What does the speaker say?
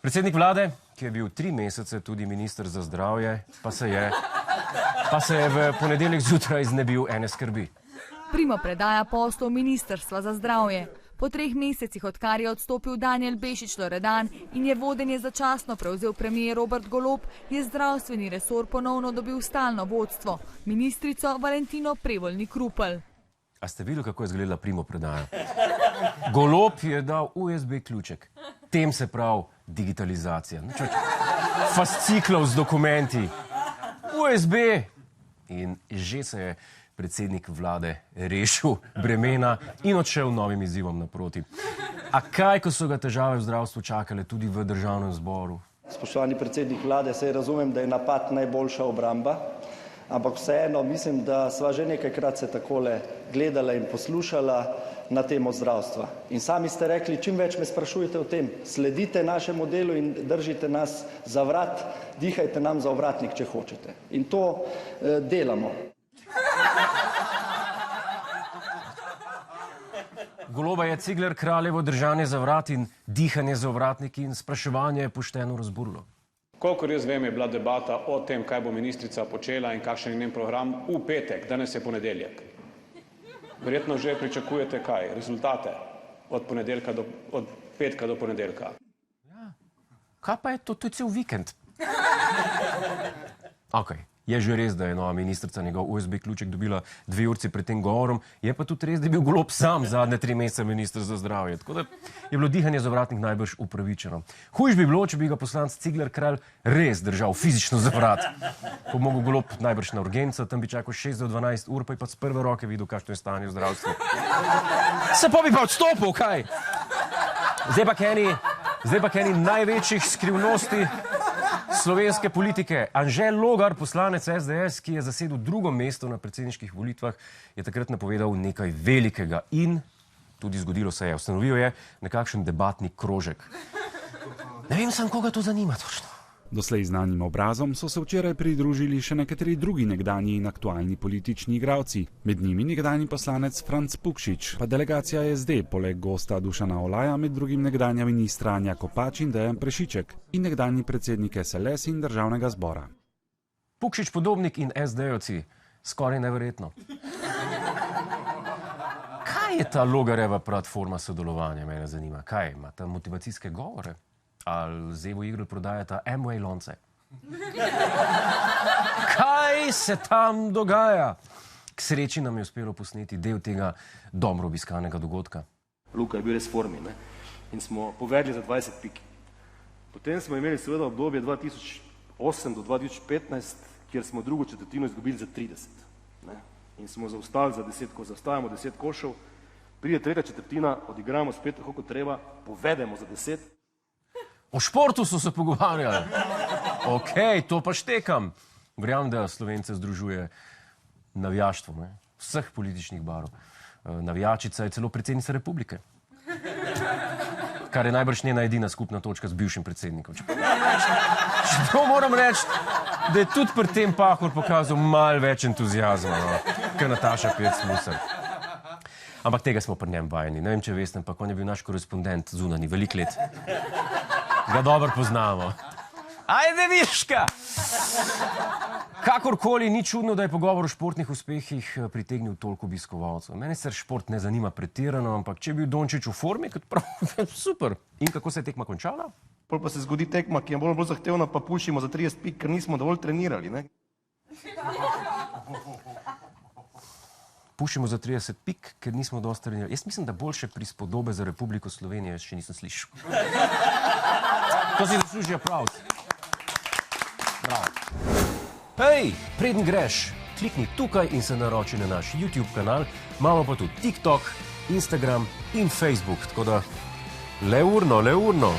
Predsednik vlade, ki je bil 3 mesece tudi minister za zdravje, pa se je v ponedeljek zjutraj znebil ene skrbi. Primopredaja poslov Ministrstva za zdravje. Po 3 mesecih, odkar je odstopil Danijel Bešič-Loredan in je vodenje začasno prevzel premier Robert Golob, je zdravstveni resor ponovno dobil stalno vodstvo, ministrico Valentino Prevolnik Rupel. A ste videli, kako je izgledala primopredaja? Golob je dal USB ključek. Tem se pravi digitalizacija. Fasciklov z dokumenti. USB. In že se je predsednik vlade rešil bremena in odšel novim izzivom naproti. A kaj, ko so ga težave v zdravstvu čakale tudi v državnem zboru? Spoštovani predsednik vlade, saj razumem, da je napad najboljša obramba, ampak vseeno mislim, da sva že nekajkrat se takole gledala in poslušala na temo zdravstva. In sami ste rekli, čim več me sprašujete o tem, sledite našemu delu in držite nas za vrat, dihajte nam za ovratnik, če hočete. In to delamo. Goloba je Cigler Kraljevo držanje za vrat in dihanje za ovratnik in spraševanje je pošteno razburilo. Kolikor jaz vem, je bila debata o tem, kaj bo ministrica počela in kakšen je njen program v petek, danes je ponedeljek. Verjetno že pričakujete kaj? Rezultate od petka do ponedeljka. Ja. Kaj pa je to? To je cel vikend. Okej. Je že res, da je nova ministrica njegov USB ključek dobila 2 urci pred tem govorom, je pa tudi res, da je bil Golob sam zadnje 3 mesece minister za zdravje. Tako da je bilo dihanje za ovratnik najbrž upravičeno. Hujš bi bilo, če bi ga poslanec Cigler Kralj res držal fizično za vrat. Ko bi mogel Golob najbrž na urgenco, tam bi čakal 6 do 12 ur, pa je pa z prve roke videl, kakšno je stanje v zdravstvu. Se pa bi pa odstopil, kaj? Zdaj pa k eni največjih skrivnosti slovenske politike. Anže Logar, poslanec SDS, ki je zasedel 2. mesto na predsedniških volitvah, je takrat napovedal nekaj velikega in tudi zgodilo se je. Ustanovil je nekakšen debatni krožek. Ne vem sam, koga to zanima točno. Doslej znanim obrazom so se včeraj pridružili še nekateri drugi nekdanji in aktualni politični igralci. Med njimi nekdanji poslanec Franc Pukšič, pa delegacija SD, poleg gosta Dušana Olaja, med drugim nekdanja ministra Anja Kopač in Dejan Prešiček in nekdanji predsednik SLS in državnega zbora. Pukšič podobnik in SD-jevci, skoraj neverjetno. Kaj je ta Logarjeva platforma sodelovanja, mene zanima? Kaj ima ta motivacijske govore? Ali z Evo Igl prodajata Amway lonce? Kaj se tam dogaja? K sreči nam je uspelo posneti del tega dobro obiskanega dogodka. Luka je bil res v formi, ne? In smo povedli za 20 pik. Potem smo imeli seveda obdobje 2008 do 2015, kjer smo drugo četrtino izgubili za 30. Ne? In smo zaostali za 10, ko zaostajamo 10 košev, pride tretja četrtina, odigramo spet tako kot treba, povedemo za 10. O športu so se pogovarjali. Okej, to pa štekam. Verjamem, da Slovence združuje navijaštvo, ne? Vseh političnih barv. Navijačica je celo predsednica republike. Kar je najbrž njena edina skupna točka z bivšim predsednikom. Čeprav moram reči, da je tudi pri tem Pahor pokazal malo več entuzijazma, no? Kot Nataša Pirc-Musar. Ampak tega smo pri njem vajeni. Ne vem, če veste, ampak on je bil naš korespondent zunanji veliko let. Ga dobro poznamo. Ajde, Miška! Kakorkoli, ni čudno, da je pogovor o športnih uspehih pritegnil toliko obiskovalcev. Mene sicer šport ne zanima pretirano, ampak če je bil Dončić v formi, kot prav, super. In kako se je tekma končala? Pol pa se zgodi tekma, ki je bolj zahtevna, pa pušimo za 30 pik, ker nismo dovolj trenirali, ne? Pušimo za 30 pik, ker nismo dosti trenirali. Jaz mislim, da boljše prispodobe za Republiko Slovenijo še nisem slišal. To si zasluži aplauz. Bravo. Hej, preden greš, klikni tukaj in se naroči na naš YouTube kanal. Imamo pa tudi TikTok, Instagram in Facebook, tako da le urno.